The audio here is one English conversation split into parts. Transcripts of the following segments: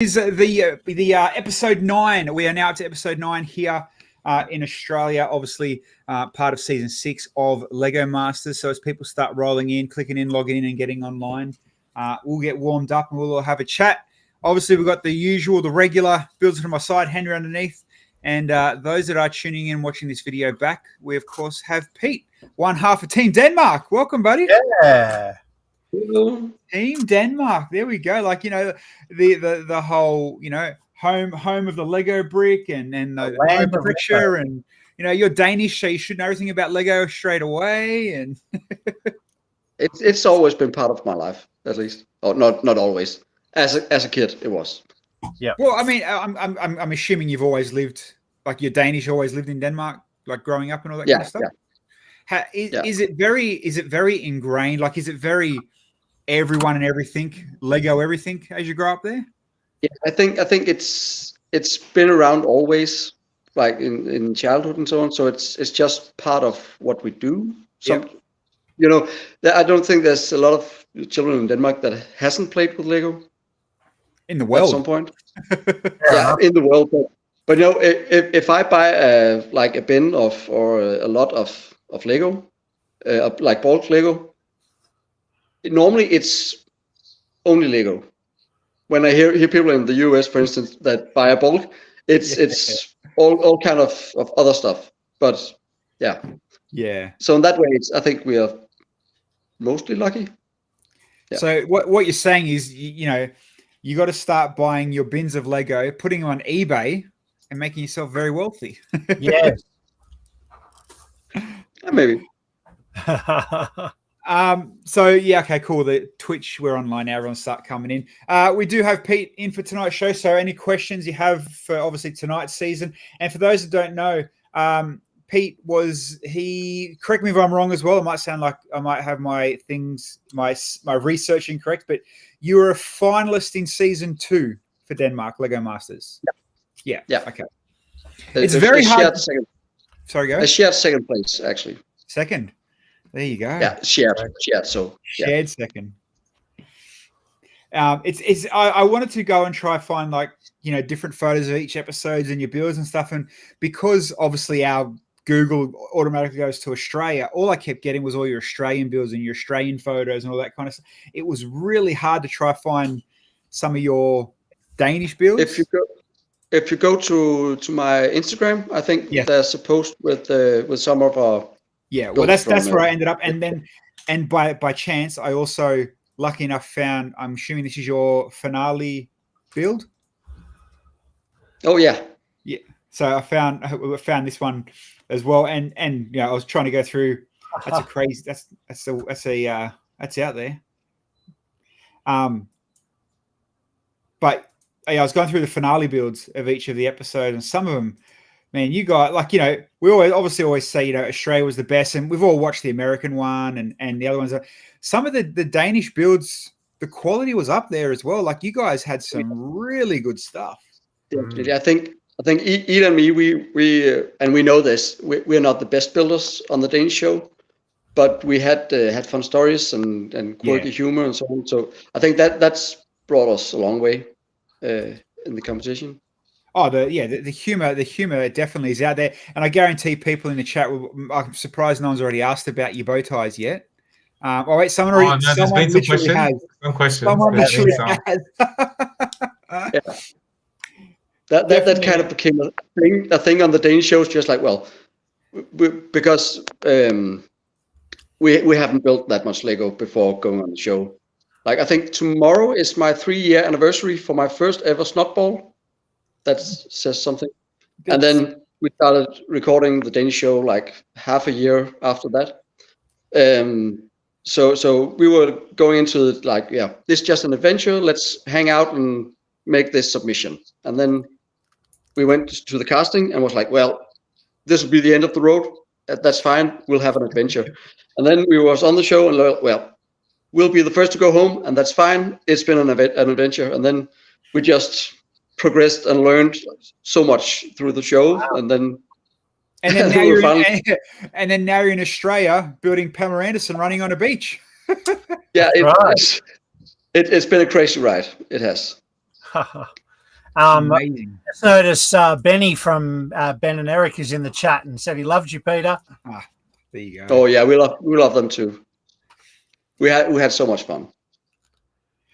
Is the episode 9. We are now up to episode 9 here in Australia. Obviously, part of season 6 of Lego Masters. So as people start rolling in, clicking in, logging in, and getting online, we'll get warmed up and we'll all have a chat. Obviously, we've got the usual, the regular builds to my side, Henry underneath, and those that are tuning in, watching this video back, we of course have Pete, one half of Team Denmark. Welcome, buddy. Yeah. Team Denmark. There we go. Like, you know, the whole, you know, home of the Lego brick and the home picture, and you know, you're Danish, so you should know everything about Lego straight away. And it's always been part of my life, at least. Or not always. As a kid, it was. Yeah. Well, I mean, I'm assuming you've always lived, like, you're Danish, always lived in Denmark, like growing up and all that kind of stuff. Yeah. Is it very ingrained? Like, is it very everyone and everything, Lego everything as you grow up there? Yeah, I think it's been around always, like in childhood and so on. So it's just part of what we do. You know, I don't think there's a lot of children in Denmark that hasn't played with Lego in the world at some point. Yeah, in the world. But you know, if I buy a bin or a lot of Lego, like bulk Lego, normally it's only Lego. When I hear people in the US, for instance, that buy a bulk, it's all kind of other stuff. But yeah. So in that way, I think we are mostly lucky. Yeah. So what you're saying is, you know, you got to start buying your bins of Lego, putting them on eBay, and making yourself very wealthy. Yes. Maybe. So yeah, okay, cool. The Twitch, we're online now. Everyone start coming in. We do have Pete in for tonight's show. So any questions you have for obviously tonight's season, and for those that don't know, Pete correct me if I'm wrong as well. It might sound like I might have my research incorrect, but you were a finalist in season 2 for Denmark Lego Masters. Yeah. Okay. It's very hard. Sorry, go. I shared second place, actually. Second. There you go. Yeah, shared. So shared second. I wanted to go and try find, like, you know, different photos of each episodes and your builds and stuff, and because obviously our Google automatically goes to Australia, all I kept getting was all your Australian builds and your Australian photos and all that kind of stuff. It was really hard to try find some of your Danish builds. If you go to my Instagram, I think there's a post with some of our. Yeah, well, that's where I ended up, and by chance, I also, lucky enough, found. I'm assuming this is your finale build. Oh yeah. Yeah. So I found this one as well, and you know, I was trying to go through. That's a crazy. That's out there. But I was going through the finale builds of each of the episodes, and some of them, man, you got, like, you know, we always say, you know, Australia was the best, and we've all watched the American one and the other ones. Some of the Danish builds, the quality was up there as well. Like, you guys had some really good stuff. Definitely. I think Ian and me, we and we know this. We're not the best builders on the Danish show, but we had fun stories and quirky humor and so on. So I think that's brought us a long way in the competition. Oh, the humor definitely is out there, and I guarantee people in the chat. I'm surprised no one's already asked about your bow ties yet. Oh wait, someone literally has. One question. Someone literally has. That kind of became a thing on the Danish shows. Just like, well, because we haven't built that much Lego before going on the show. Like, I think tomorrow is my 3-year anniversary for my first ever snot ball. That says something. Good. And then we started recording the Danish show like half a year after that. So we were going into it like, yeah, this is just an adventure. Let's hang out and make this submission. And then we went to the casting and was like, well, this will be the end of the road. That's fine. We'll have an adventure. And then we was on the show and, well, we'll be the first to go home, and that's fine. It's been an adventure. And then we just progressed and learned so much through the show. Wow. And then now you're in Australia building Pamela Anderson running on a beach. Yeah, it's been a crazy ride. It has. Amazing. Just noticed Benny from Ben and Eric is in the chat and said he loves you, Peter. There you go. Oh yeah, we love them too. We had so much fun.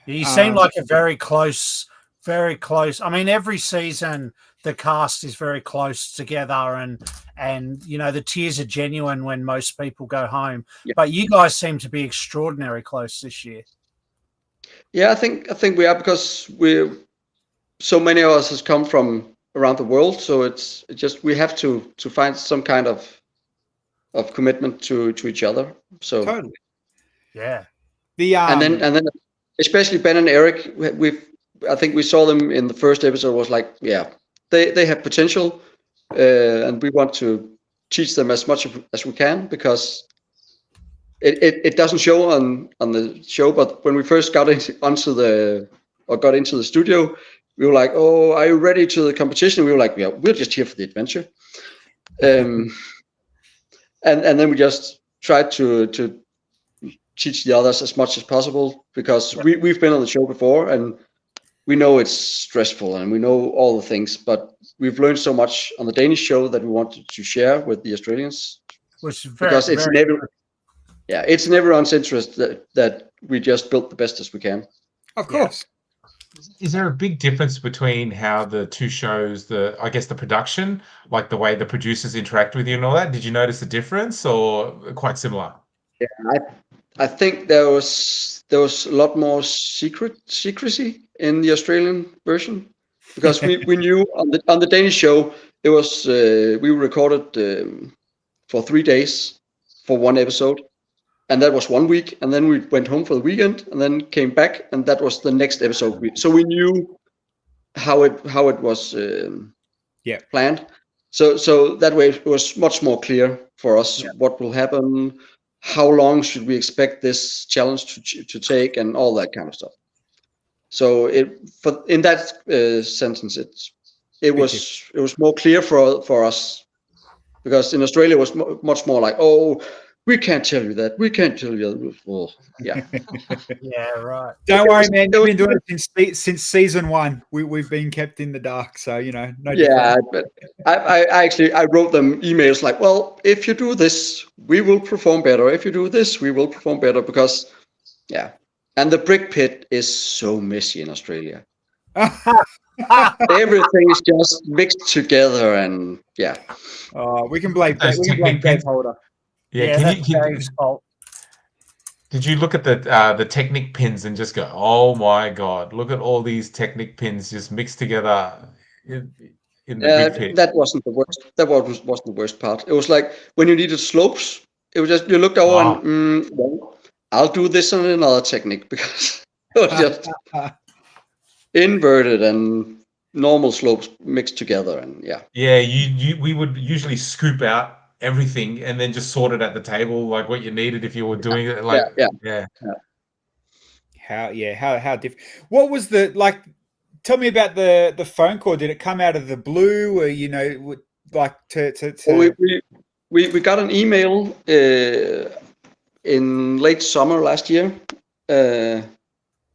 You seem like a very close. I mean, every season the cast is very close together, and you know the tears are genuine when most people go home. Yeah. But you guys seem to be extraordinary close this year. Yeah, I think we are, because so many of us has come from around the world, so it's just we have to find some kind of commitment to each other. So totally, yeah. And then especially Ben and Eric, I think we saw them in the first episode. Was like, yeah, they have potential, and we want to teach them as much as we can, because it doesn't show on the show. But when we first got into the studio, we were like, oh, are you ready to the competition? We were like, yeah, we're just here for the adventure. And then we just tried to teach the others as much as possible, because we've been on the show before and we know it's stressful and we know all the things, but we've learned so much on the Danish show that we wanted to share with the Australians. Because it's it's in everyone's interest that we just built the best as we can. Of course. Is there a big difference between how the two shows, the production, like the way the producers interact with you and all that? Did you notice a difference, or quite similar? Yeah, I think there was a lot more secrecy in the Australian version, because we knew on the Danish show it was we recorded for 3 days for one episode, and that was 1 week, and then we went home for the weekend and then came back, and that was the next episode. So we knew how it was planned. So that way it was much more clear for us what will happen. How long should we expect this challenge to take, and all that kind of stuff. So in that sentence, it was more clear for us, because in Australia it was much more like, oh, we can't tell you that. We can't tell you that. Well, yeah. Yeah, right. Don't worry, man. We've been doing it since season 1. We've been kept in the dark, so no. Yeah, but I wrote them emails like, well, if you do this, we will perform better. If you do this, we will perform better, because and the brick pit is so messy in Australia. Everything is just mixed together, and we can blame Dave Holder. Yeah, did you look at the Technic pins and just go, oh my god, look at all these Technic pins just mixed together in the big pit? That wasn't the worst. That wasn't the worst part. It was like when you needed slopes, it was just you looked over and well, I'll do this on another technique, because it was just inverted and normal slopes mixed together, and we would usually scoop out everything and then just sort it at the table, like what you needed if you were doing it. Like how different. What was the like? Tell me about the phone call. Did it come out of the blue, or like to? Well, we got an email in late summer last year,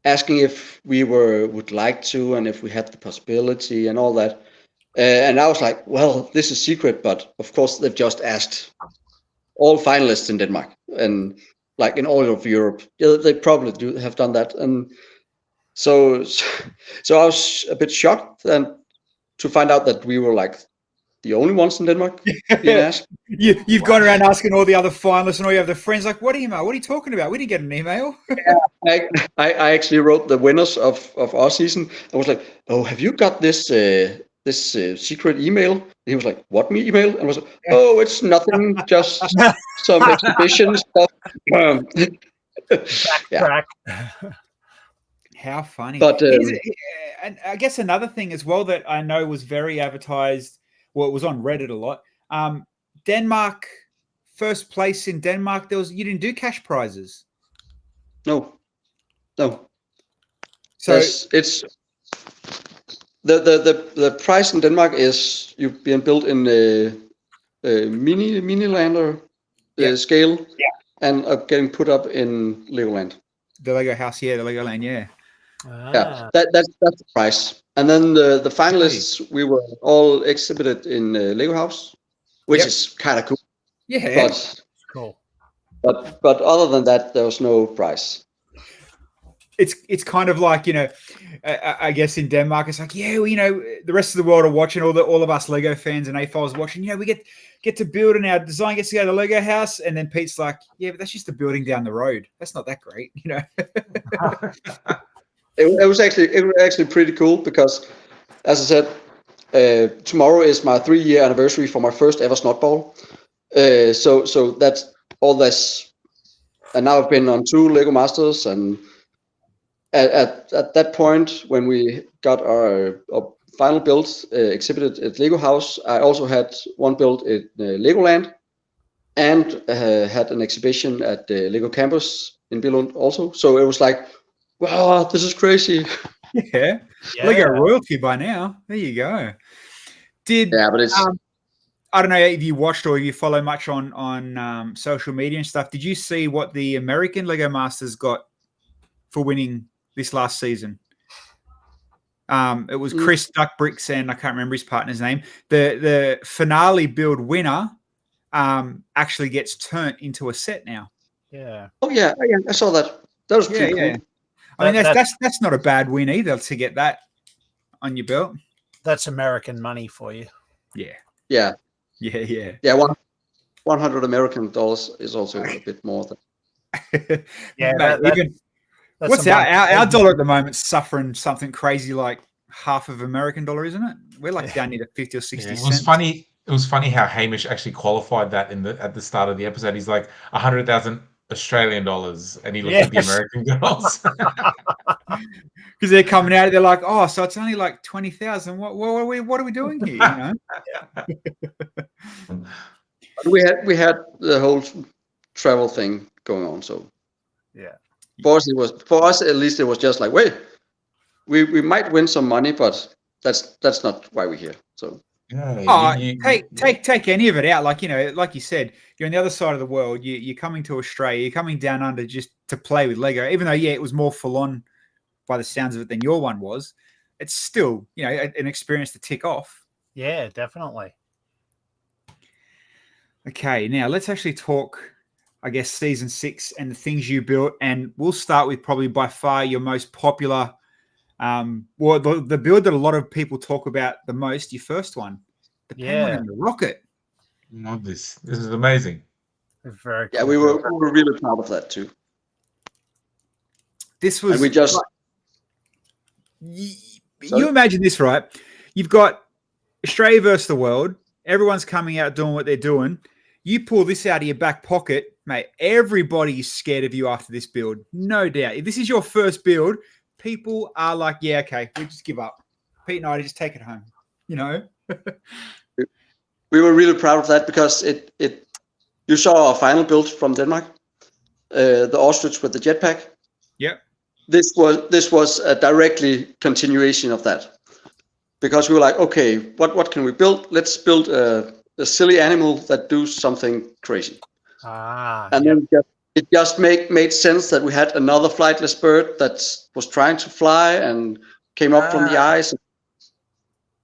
asking if we would like to, and if we had the possibility and all that. And I was like, well, this is secret, but of course they've just asked all finalists in Denmark and like in all of Europe. They probably have done that. And so I was a bit shocked and to find out that we were like the only ones in Denmark being asked. You've gone around asking all the other finalists and all your other friends, like, what email? What are you talking about? We didn't get an email. I actually wrote the winners of our season. I was like, oh, have you got this secret email? And he was like, what email? And I was like, oh, it's nothing, just some exhibition stuff. How funny. But and I guess another thing as well that I know was very advertised, well, it was on Reddit a lot. Denmark, first place in Denmark, you didn't do cash prizes. No. So it's the prize in Denmark is you've been built in a mini lander scale, and are getting put up in Legoland. The Lego house, the Legoland, that's the price. And then the finalists, we were all exhibited in Lego House, which is kind of cool. Yeah, cool. But other than that, there was no prize. It's kind of like, I guess in Denmark, it's like, the rest of the world are watching, all of us Lego fans and A-Files watching, we get to build and our design gets to go to the Lego house. And then Pete's like, yeah, but that's just a building down the road. That's not that great, It was actually pretty cool because, as I said, tomorrow is my 3-year anniversary for my first ever snotball. So that's all this. And now I've been on 2 Lego Masters, and at that point, when we got our final builds exhibited at Lego House, I also had one build in Legoland, and had an exhibition at the Lego Campus in Billund also. So it was like, wow, this is crazy. Yeah. Lego royalty by now. There you go. But it's I don't know if you watched or if you follow much on social media and stuff. Did you see what the American Lego Masters got for winning this last season? It was Chris Duckbricks and I can't remember his partner's name. The finale build winner actually gets turned into a set now. Yeah. Oh yeah, I saw that. That was pretty cool. I mean, that's not a bad win either to get that on your belt. That's American money for you. Yeah. 100 American dollars is also a bit more than. What's our dollar at the moment suffering something crazy like half of American dollar, isn't it? We're like down near 50 or 60 cents. It was funny how Hamish actually qualified that at the start of the episode. He's like 100,000 Australian dollars, and he looked at the American girls because they're coming out. They're like, oh, so it's only like 20,000. What are we doing here? We had the whole travel thing going on. So for us at least it was just like, wait, we might win some money, but that's not why we're here. So. Take any of it out. Like you said, you're on the other side of the world. You're coming to Australia. You're coming down under just to play with Lego. Even though, it was more full on by the sounds of it than your one was. It's still, an experience to tick off. Yeah, definitely. Okay, now let's actually talk, I guess, season 6 and the things you built. And we'll start with probably by far your most popular. The build that a lot of people talk about the most, your first one, the penguin and the rocket. Love this. This is amazing. Very cool. Yeah, we were really proud of that too. This was. And we just. You imagine this, right? You've got Australia versus the world. Everyone's coming out doing what they're doing. You pull this out of your back pocket, mate. Everybody's scared of you after this build, no doubt. If this is your first build. People are like, yeah, okay, we just give up. Pete and I just take it home, We were really proud of that because you saw our final build from Denmark, the ostrich with the jetpack. Yep. This was a directly continuation of that, because we were like, okay, what can we build? Let's build a silly animal that do something crazy. Then it just made sense that we had another flightless bird that was trying to fly and came up from the ice,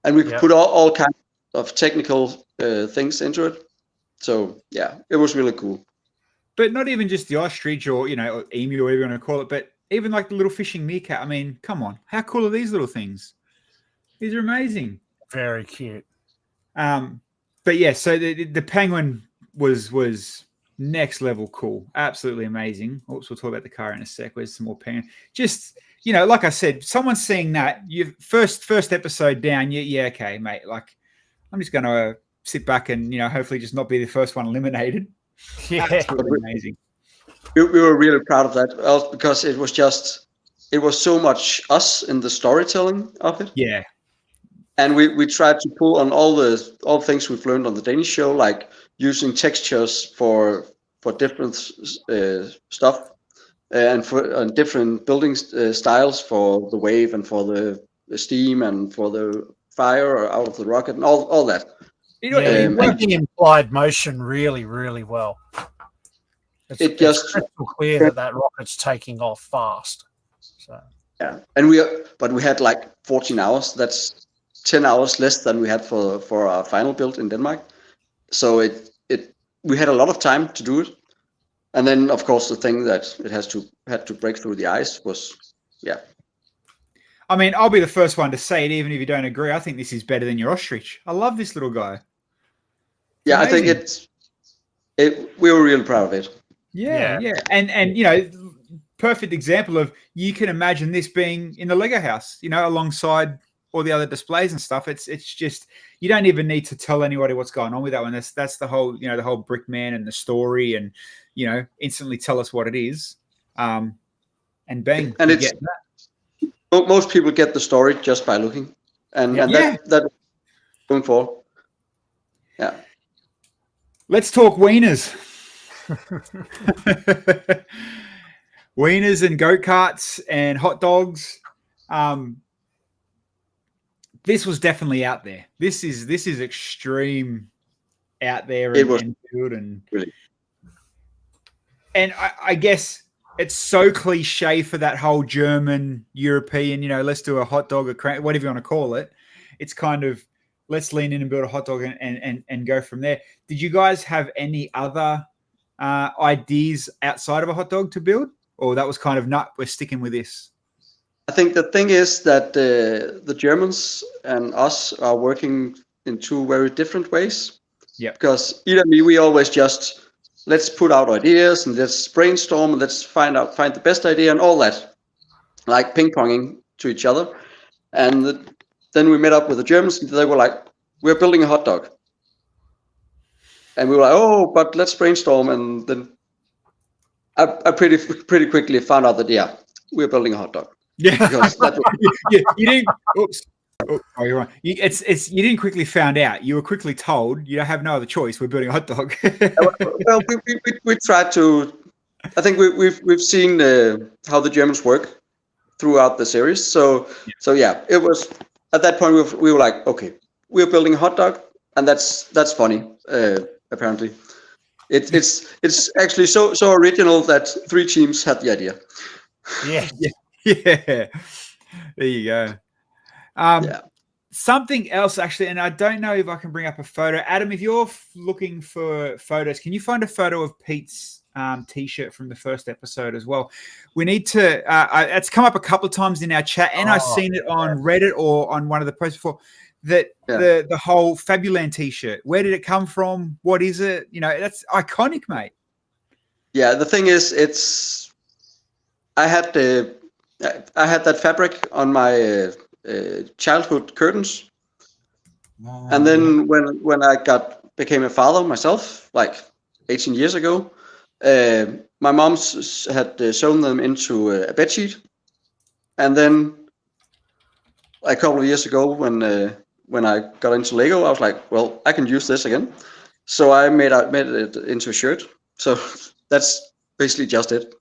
and we could put all kinds of technical things into it. So it was really cool. But not even just the ostrich or or emu or whatever you want to call it, but even like the little fishing meerkat. I mean, come on, how cool are these little things? These are amazing. Very cute. But yeah, so the penguin was next level cool, absolutely amazing. Oops, we'll talk about the car in a sec. Where's some more penguin? Just like I said, someone seeing that you first episode down, okay, mate. Like I'm just going to sit back and hopefully just not be the first one eliminated. Yeah, absolutely amazing. We were really proud of that because it was so much us in the storytelling of it. Yeah. And we tried to pull on all things we've learned on the Danish show, like using textures for different stuff, and for different building styles for the wave and for the steam and for the fire out of the rocket and all that. Making implied motion really, really well. It's crystal clear that rocket's taking off fast. So Yeah, and we had like 14 hours. That's 10 hours less than we had for our final build in Denmark. So we had a lot of time to do it. And then, of course, the thing that it had to break through the ice was, yeah. I mean, I'll be the first one to say it, even if you don't agree. I think this is better than your ostrich. I love this little guy. Yeah, amazing. I think we were really proud of it. Yeah. And you know, perfect example of, you can imagine this being in the Lego house, you know, alongside all the other displays and stuff. It's just, you don't even need to tell anybody what's going on with that one. That's the whole, you know, the whole brick man and the story, and, you know, instantly tell us what it is. And bang, and you get that. Most people get the story just by looking, and that going for. Yeah. Let's talk wieners. Wieners and go-karts and hot dogs. This was definitely out there. This is extreme out there and good and really. And I guess it's so cliche for that whole German, European, you know, let's do a hot dog, whatever you want to call it. It's kind of, let's lean in and build a hot dog and go from there. Did you guys have any other ideas outside of a hot dog to build? Or that was kind of, we're sticking with this? I think the thing is that the Germans and us are working in two very different ways. Yeah. Because either we always just, let's put out ideas and let's brainstorm and let's find the best idea and all that, like ping-ponging to each other. And then we met up with the Germans and they were like, we're building a hot dog. And we were like, oh, but let's brainstorm. And then I pretty quickly found out that, yeah, we're building a hot dog. Yeah. You didn't, oops. Oh, you're right. You didn't quickly found out. You were quickly told you have no other choice. We're building a hot dog. Well, we tried to. I think we've seen how the Germans work throughout the series. So yeah, it was at that point we were like, okay, we're building a hot dog, and that's funny. Apparently, it's actually so original that 3 teams had the idea. Yeah. Yeah. There you go. Something else, actually, and I don't know if I can bring up a photo. Adam, if you're looking for photos, can you find a photo of Pete's T-shirt from the first episode as well? We need to. It's come up a couple of times in our chat, and I've seen it on Reddit or on one of the posts before. That the whole Fabuland T-shirt. Where did it come from? What is it? You know, that's iconic, mate. Yeah, the thing is, I had that fabric on my childhood curtains, and then when I became a father myself, like 18 years ago, my mom had sewn them into a bedsheet, and then a couple of years ago when I got into Lego, I was like, well, I can use this again, so I made it into a shirt. So that's basically just it.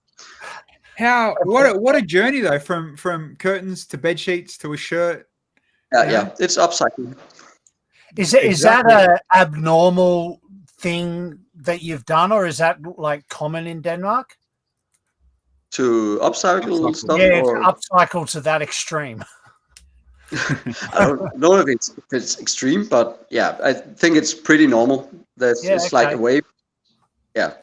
What a journey though, from curtains to bed sheets to a shirt. Yeah, it's upcycling. Is that a abnormal thing that you've done, or is that like common in Denmark? To upcycle stuff? Yeah, to upcycle to that extreme. I don't know if it's extreme, but yeah, I think it's pretty normal. It's like a wave. Yeah.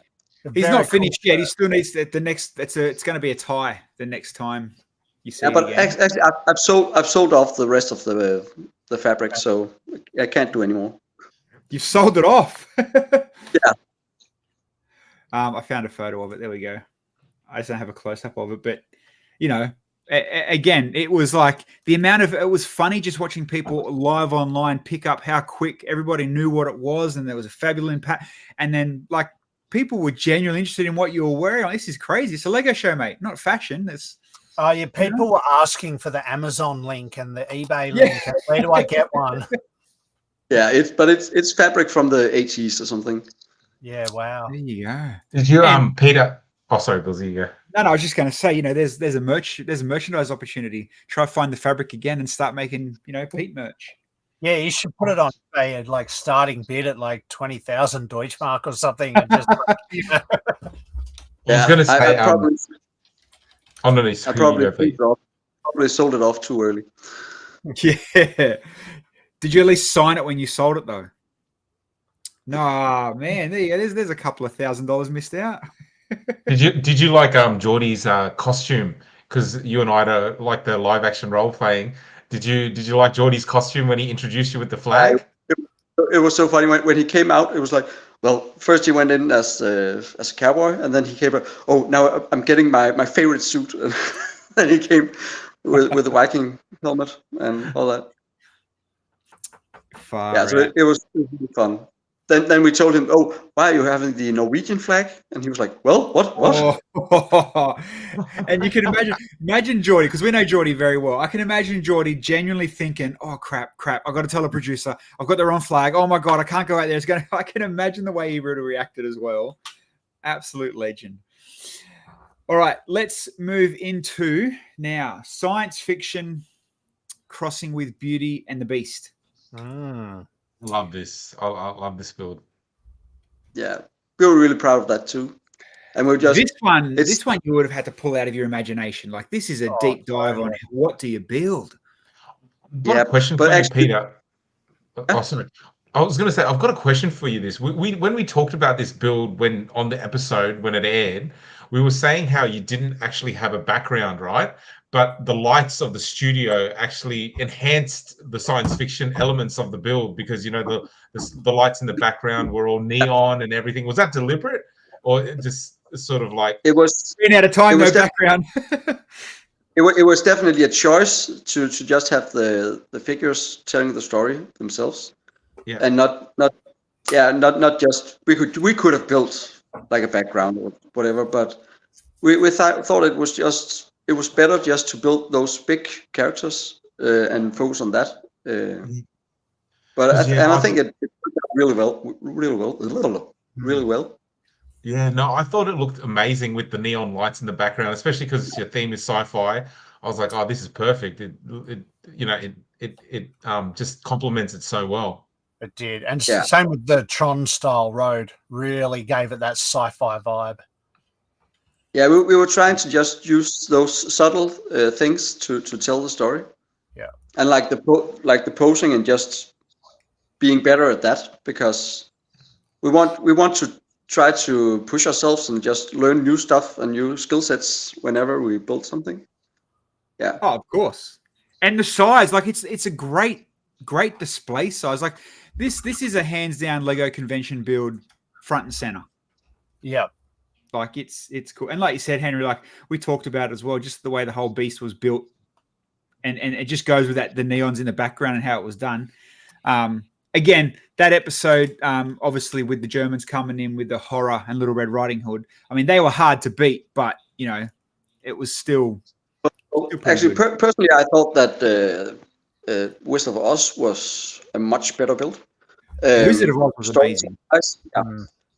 He's not finished yet. He still needs the next. It's going to be a tie the next time you see. Yeah, but actually, I've sold off the rest of the fabric, so I can't do anymore. You've sold it off. Yeah. I found a photo of it. There we go. I just don't have a close up of it, but you know, again, it was like the amount of, it was funny just watching people live online pick up how quick everybody knew what it was, and there was a fabulous impact, and then like. People were genuinely interested in what you were wearing. This is crazy. It's a Lego show, mate, not fashion. People were asking for the Amazon link and the eBay link. Where do I get one? Yeah, it's fabric from the 80s or something. Yeah, wow. There you go. Did you Peter? Oh, sorry, Bill, you go. No, I was just going to say, you know, there's a merchandise opportunity. Try find the fabric again and start making, you know, Pete merch. Yeah, you should put it on eBay at like starting bid at like 20,000 Deutschmark or something. And just, you know. I was going to say, I probably probably sold it off too early. Yeah. Did you at least sign it when you sold it though? No, man. There you go. There's a couple of $1,000 missed out. Did you like Geordie's costume? Because you and I like the live action role playing. Did you like Geordie's costume when he introduced you with the flag? It was so funny when he came out. It was like, well, first he went in as a cowboy, and then he came out. Oh, now I'm getting my favorite suit. And then he came with the Viking helmet and all that. So it was really fun. Then we told him, oh, why are you having the Norwegian flag? And he was like, well, what? Oh. And you can imagine Geordie, because we know Geordie very well. I can imagine Geordie genuinely thinking, oh, crap. I've got to tell the producer, I've got the wrong flag. Oh, my God, I can't go out there. I can imagine the way he would have reacted as well. Absolute legend. All right, let's move into now science fiction crossing with Beauty and the Beast. Love this. I love this build. Yeah, we were really proud of that too. And we're just this one you would have had to pull out of your imagination. Like this is a deep dive on what do you build. A question for you, Peter. Oh, sorry. I was going to say I've got a question for you. When we talked about this build on the episode when it aired, we were saying how you didn't actually have a background, right? But the lights of the studio actually enhanced the science fiction elements of the build because the lights in the background were all neon and everything. Was that deliberate, or just sort of like it was? Ran out of time, no background. It was definitely a choice to just have the figures telling the story themselves, and not just we could have built like a background or whatever, but we thought it was better just to build those big characters and focus on that. But I think it really well. Yeah, no, I thought it looked amazing with the neon lights in the background, especially because your theme is sci-fi. I was like, oh, this is perfect. It just complements it so well. It did, and same with the Tron style road. Really gave it that sci-fi vibe. Yeah, we were trying to just use those subtle things to tell the story. Yeah, and like the posing and just being better at that because we want to try to push ourselves and just learn new stuff and new skill sets whenever we build something. Yeah. Oh, of course. And the size, like it's a great display size. Like this is a hands down Lego convention build front and center. Yeah. Like it's cool. And like you said, Henry, like we talked about as well, just the way the whole beast was built and it just goes with that, the neons in the background and how it was done. Again, that episode, obviously with the Germans coming in with the horror and Little Red Riding Hood, I mean, they were hard to beat, but it was still actually personally, I thought that Wizard of Oz was a much better build. Wizard of Oz was amazing.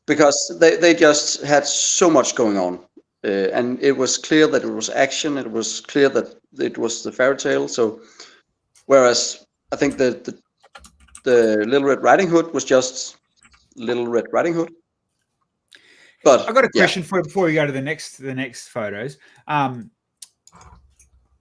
Because they just had so much going on. And it was clear that it was action. It was clear that it was the fairy tale. So, whereas I think the Little Red Riding Hood was just Little Red Riding Hood. But I got a question for you before we go to the next photos.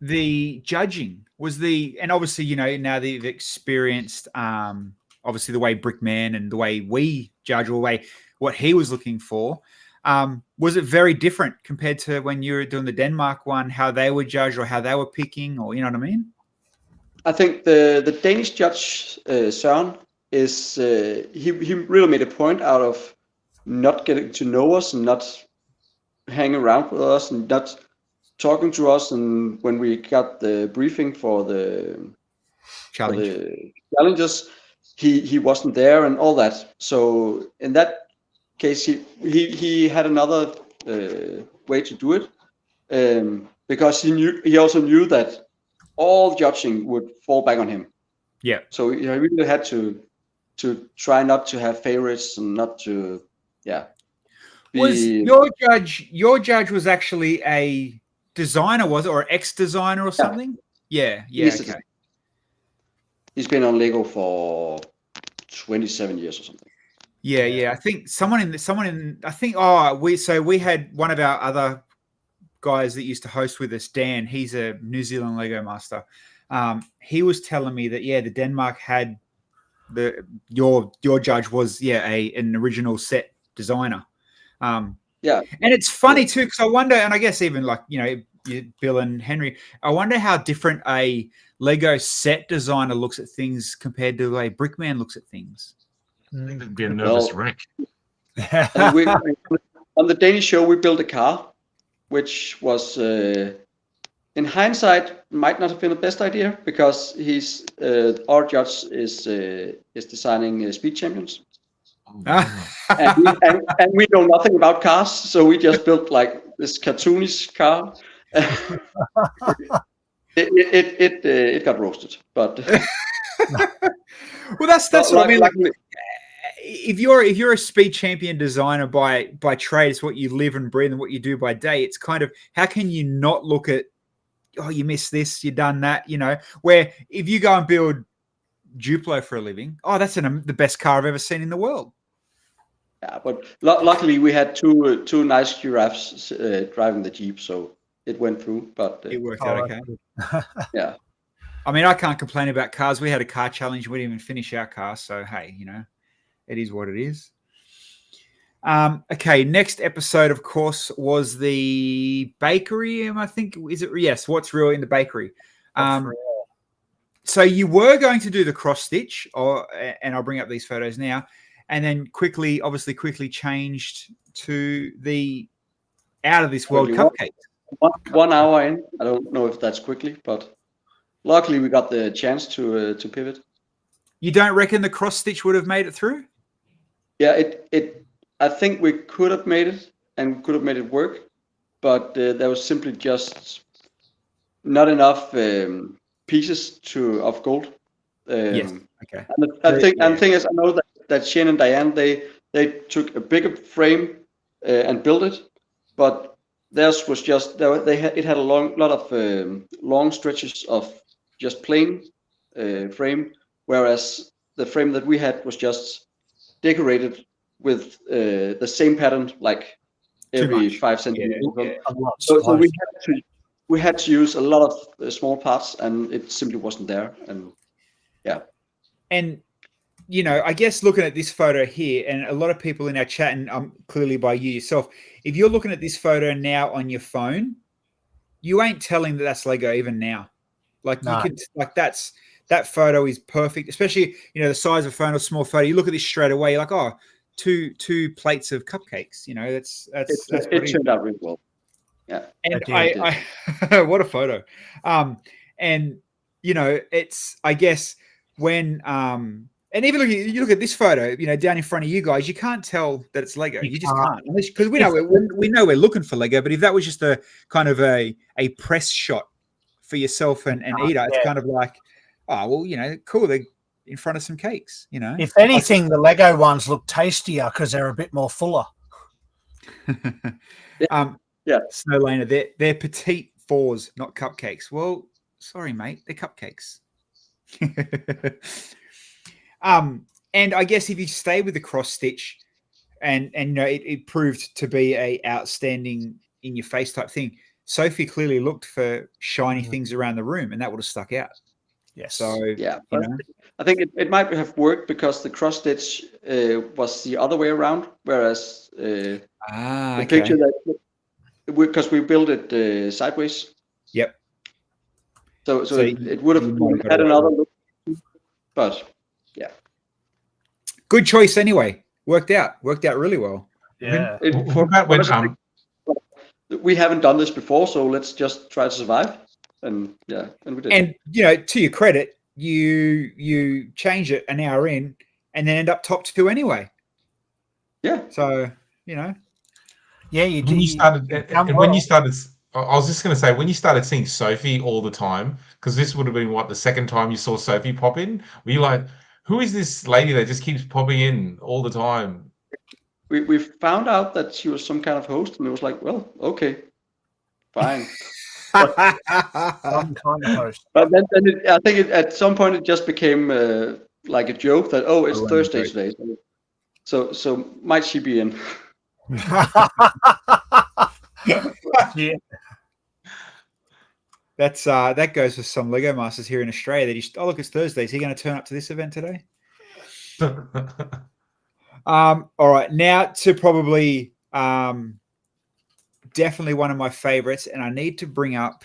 The judging was and obviously now they've experienced obviously the way Brickman and the way we judge, or the way what he was looking for. Was it very different compared to when you were doing the Denmark one, how they were judged or how they were picking, or you know what I mean? I think the Danish judge, Søren, is he really made a point out of not getting to know us and not hanging around with us and not talking to us. And when we got the briefing for the challenges, he wasn't there and all that. So in that case, he had another way to do it, because he also knew that all judging would fall back on him. Yeah. So he really had to try not to have favorites and not to Was your judge was actually a designer, was it, or ex-designer or something? Yeah. Okay. He's been on Lego for 27 years or something. Yeah. I think we had one of our other guys that used to host with us, Dan, he's a New Zealand Lego master. He was telling me that the Denmark had your judge was an original set designer. And it's funny too, because I wonder, and I guess even like Bill and Henry, I wonder how different a Lego set designer looks at things compared to a brickman looks at things. I think there'd be a nervous wreck. On the Danish show, we built a car, which was, in hindsight, might not have been the best idea because our judge is designing speed champions. and we know nothing about cars, so we just built like this cartoonish car. It got roasted, but well, that's what I mean. Like, if you're a speed champion designer by trade, it's what you live and breathe and what you do by day. It's kind of, how can you not look at, oh, you missed this, you done that, where if you go and build Duplo for a living, oh, that's the best car I've ever seen in the world. Yeah, but luckily we had two nice giraffes driving the Jeep, so it went through. But it worked out okay. Yeah. I mean, I can't complain about cars. We had a car challenge. We didn't even finish our car. So, hey, it is what it is. Okay, next episode, of course, was the bakery. I think, is it? Yes, what's real in the bakery. So you were going to do the cross stitch, and I'll bring up these photos now, and then quickly changed to the out of this world cupcake. 1 hour in. I don't know if that's quickly, but luckily we got the chance to pivot. You don't reckon the cross stitch would have made it through? Yeah, I think we could have made it and could have made it work, but there was simply just not enough pieces of gold. Yes. Okay. And the thing is, I know that Shane and Diane they took a bigger frame and built it, but theirs was just it had a lot of long stretches of just plain frame, whereas the frame that we had was just decorated with the same pattern, like every 5 centimeters. Yeah. So we had to use a lot of small parts, and it simply wasn't there. And and I guess looking at this photo here, and a lot of people in our chat, and clearly by you yourself, if you're looking at this photo now on your phone, you ain't telling that that's Lego even now. Like you could, like that photo is perfect, especially the size of a phone or small photo. You look at this straight away, you're like, oh, two plates of cupcakes. That's it turned out really well. Yeah, and I what a photo. And it's, I guess, when and even you look at this photo, down in front of you guys, you can't tell that it's Lego. You just can't, because we know we're looking for Lego. But if that was just a kind of a press shot for yourself and Ida, it's kind of like, oh well, cool. They're in front of some cakes. If anything, the Lego ones look tastier because they're a bit more fuller. Snowlaner, they're petite fours, not cupcakes. Well, sorry, mate, they're cupcakes. And I guess if you stay with the cross stitch, and it proved to be a outstanding in your face type thing. Sophie clearly looked for shiny things around the room, and that would have stuck out. Yes. So yeah, I think it might have worked because the cross stitch was the other way around, whereas the picture that because we built it sideways. Yep. So it would have had another look, but yeah. Good choice anyway. Worked out really well. Yeah. We haven't done this before, so let's just try to survive. And we did. And to your credit, you change it an hour in and then end up top 2 anyway. Yeah. So, Yeah, you did. When you started, I was just going to say, when you started seeing Sophie all the time, because this would have been the second time you saw Sophie pop in, were you like, who is this lady that just keeps popping in all the time? We found out that she was some kind of host, and it was like, well, okay, fine. Some kind of host. But then I think at some point it just became like a joke that, oh, it's Thursday today. So might she be in? Yeah. that goes for some Lego Masters here in Australia. They just, oh look, it's Thursday. Is he going to turn up to this event today? All right, now to probably definitely one of my favorites, and I need to bring up.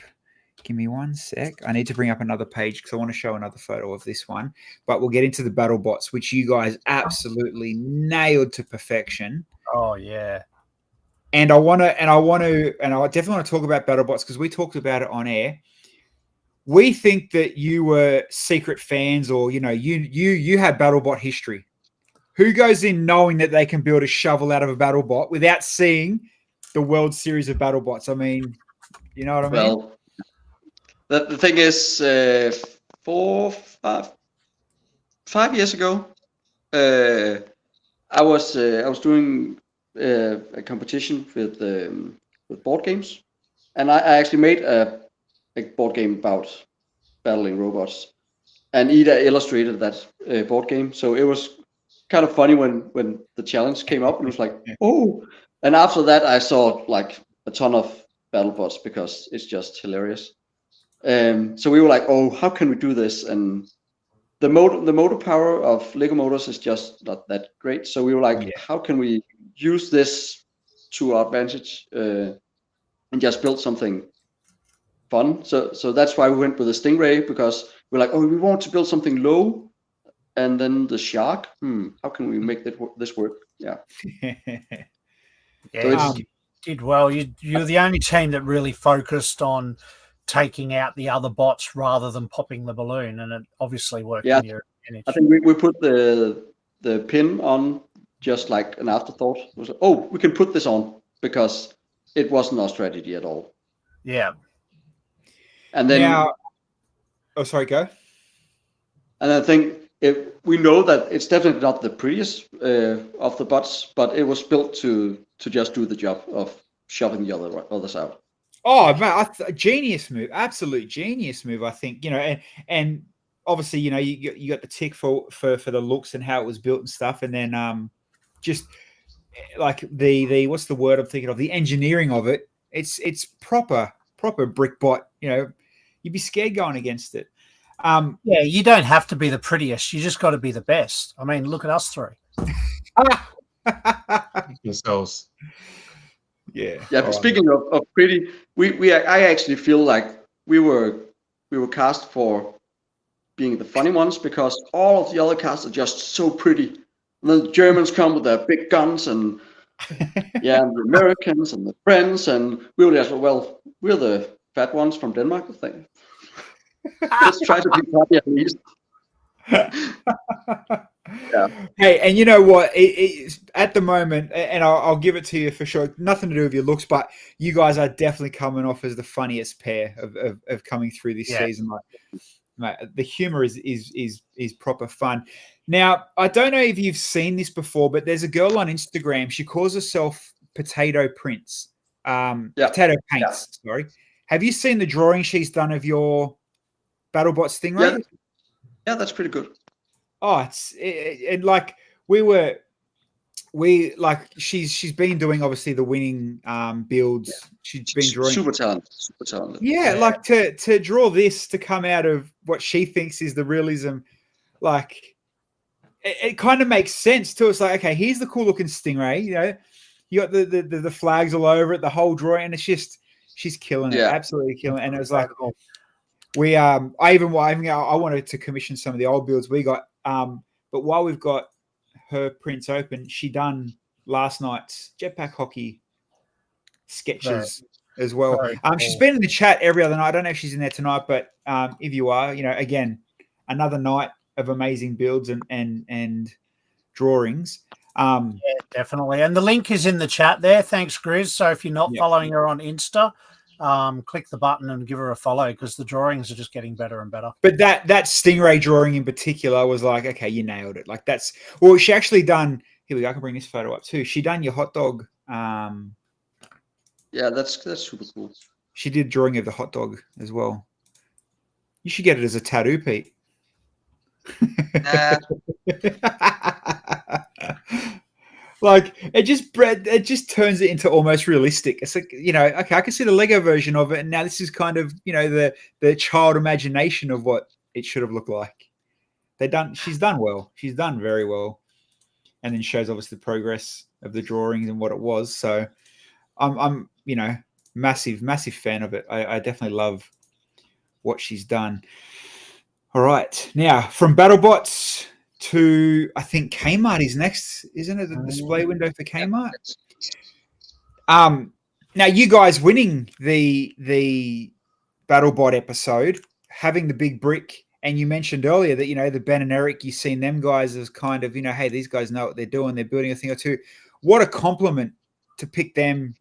Give me one sec. I need to bring up another page because I want to show another photo of this one. But we'll get into the battle bots, which you guys absolutely nailed to perfection. Oh yeah. And I definitely want to talk about battle bots because we talked about it on air. We think that you were secret fans, or you had BattleBot history. Who goes in knowing that they can build a shovel out of a BattleBot without seeing the World Series of BattleBots? I mean, you know what I mean? Well, the thing is, 5 years ago, I was doing a competition with board games, and I actually made a board game about battling robots, and Ida illustrated that board game. So it was kind of funny when the challenge came up, and it was like, oh. And after that, I saw like a ton of BattleBots because it's just hilarious. So we were like, oh, how can we do this? And the motor power of Lego motors is just not that great. So we were like, how can we use this to our advantage and just build something fun? So that's why we went with the Stingray, because we're like, oh, we want to build something low, and then the shark. How can we make this work? Yeah. Yeah, you did well. You're the only team that really focused on taking out the other bots rather than popping the balloon, and it obviously worked. Yeah, in your advantage. I think we put the pin on just like an afterthought. It was like, oh, we can put this on, because it wasn't our strategy at all. Yeah. And then sorry, go. And I think we know that it's definitely not the prettiest of the bots, but it was built to just do the job of shoving the others out. Oh man, genius move, absolute genius move. I think, and obviously, you got the tick for the looks and how it was built and stuff, and then just like the what's the word I'm thinking of, the engineering of it. It's proper brick bot. You'd be scared going against it. Yeah, you don't have to be the prettiest. You just got to be the best. I mean, look at us three. Yourselves. Yeah. But speaking of pretty, I actually feel like we were cast for being the funny ones, because all of the other casts are just so pretty. And then the Germans come with their big guns, and and the Americans and the French, and we were just, well, we're the fat ones from Denmark, I think. Let's try to be funny at least. Yeah. Hey, and you know what? It's at the moment, and I'll give it to you for sure. Nothing to do with your looks, but you guys are definitely coming off as the funniest pair of coming through this season. Like, the humor is proper fun. Now, I don't know if you've seen this before, but there's a girl on Instagram. She calls herself Potato Prince. Potato Paints. Sorry. Have you seen the drawing she's done of your BattleBot Stingray? Yeah, that's pretty good. Oh, like she's been doing obviously the winning builds. Yeah. She's been drawing super talented. Yeah, like to draw this to come out of what she thinks is the realism, like it kind of makes sense too. It's like, okay, here's the cool looking Stingray. You got the flags all over it, the whole drawing, and it's just she's killing it, absolutely killing it. And it was like, I wanted to commission some of the old builds we got. But while we've got her prints open, she done last night's jetpack hockey sketches as well. She's been in the chat every other night. I don't know if she's in there tonight, but if you are, again, another night of amazing builds and drawings. Yeah, definitely. And the link is in the chat there. Thanks, Grizz. So if you're not following her on Insta, click the button and give her a follow, because the drawings are just getting better and better. But that Stingray drawing in particular was like, okay, you nailed it. Like she actually done, here we go, I can bring this photo up too. She done your hot dog. Yeah, that's super cool. She did drawing of the hot dog as well. You should get it as a tattoo, Pete. Like it just turns it into almost realistic. It's like, okay, I can see the Lego version of it, and now this is kind of, the child imagination of what it should have looked like. She's done well. She's done very well. And then shows obviously the progress of the drawings and what it was. So I'm massive fan of it. I definitely love what she's done. All right. Now from BattleBots to, I think Kmart is next, isn't it? The display window for Kmart. Now you guys winning the BattleBot episode, having the big brick, and you mentioned earlier that the Ben and Eric, you've seen them guys as kind of hey, these guys know what they're doing. They're building a thing or two. What a compliment to pick them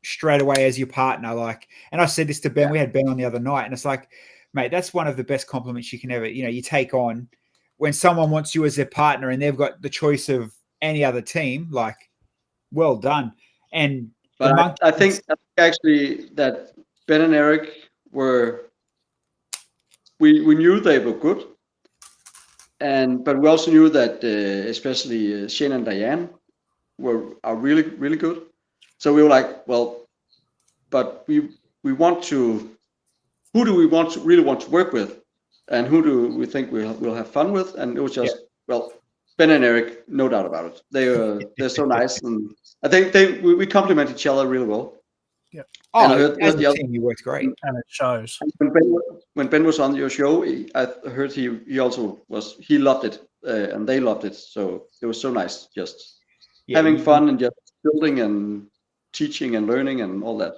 straight away as your partner. Like, and I said this to Ben. We had Ben on the other night, and it's like, mate, that's one of the best compliments you can ever you take on. When someone wants you as their partner and they've got the choice of any other team, like, well done. And but I think actually that Ben and Eric were, we knew they were good, but we also knew that especially Shane and Diane are really, really good. So we were like, well, but we want to, who do we really want to work with? And who do we think we'll have fun with? And it was just, well, Ben and Eric, no doubt about it. They're so nice, and I think we complement each other really well. Yeah. Oh, and I heard as a team, you worked great, and it shows. When Ben was on your show, I heard he also was. He loved it, and they loved it. So it was so nice, just having fun and just building and teaching and learning and all that.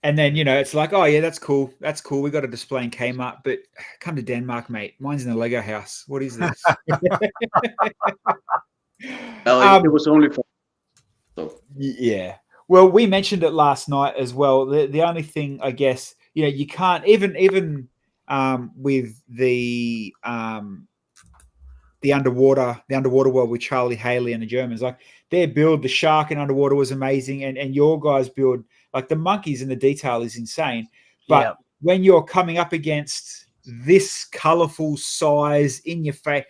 And then, it's like, oh, yeah, that's cool. That's cool. We got a display in Kmart, but come to Denmark, mate. Mine's in the Lego house. What is this? Well, it was only for. So. Yeah. Well, we mentioned it last night as well. The only thing, I guess, you can't, even with the underwater world with Charlie Haley and the Germans, like their build, the shark in underwater was amazing. And your guys' build, like the monkeys and the detail is insane. But when you're coming up against this colorful size in your face,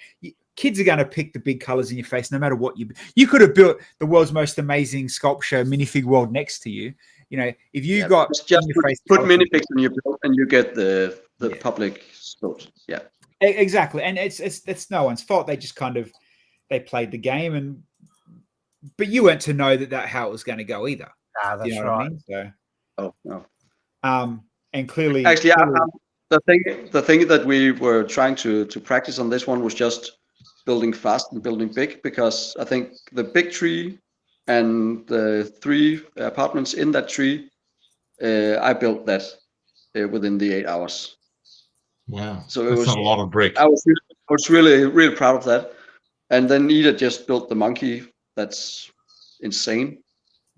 kids are going to pick the big colors in your face, no matter what you could have built the world's most amazing sculpture minifig world next to you. If you got just put minifigs in your build and you get the public vote. Yeah, exactly. And it's no one's fault. They just kind of, they played the game, but you weren't to know that how it was going to go either. Ah, that's right. What I mean? So, oh no. And clearly, actually, the thing that we were trying to practice on this one was just building fast and building big, because I think the big tree and the 3 apartments in that tree, I built that within the 8 hours. Wow! So it was a lot of brick. I was really proud of that. And then Ida just built the monkey. That's insane,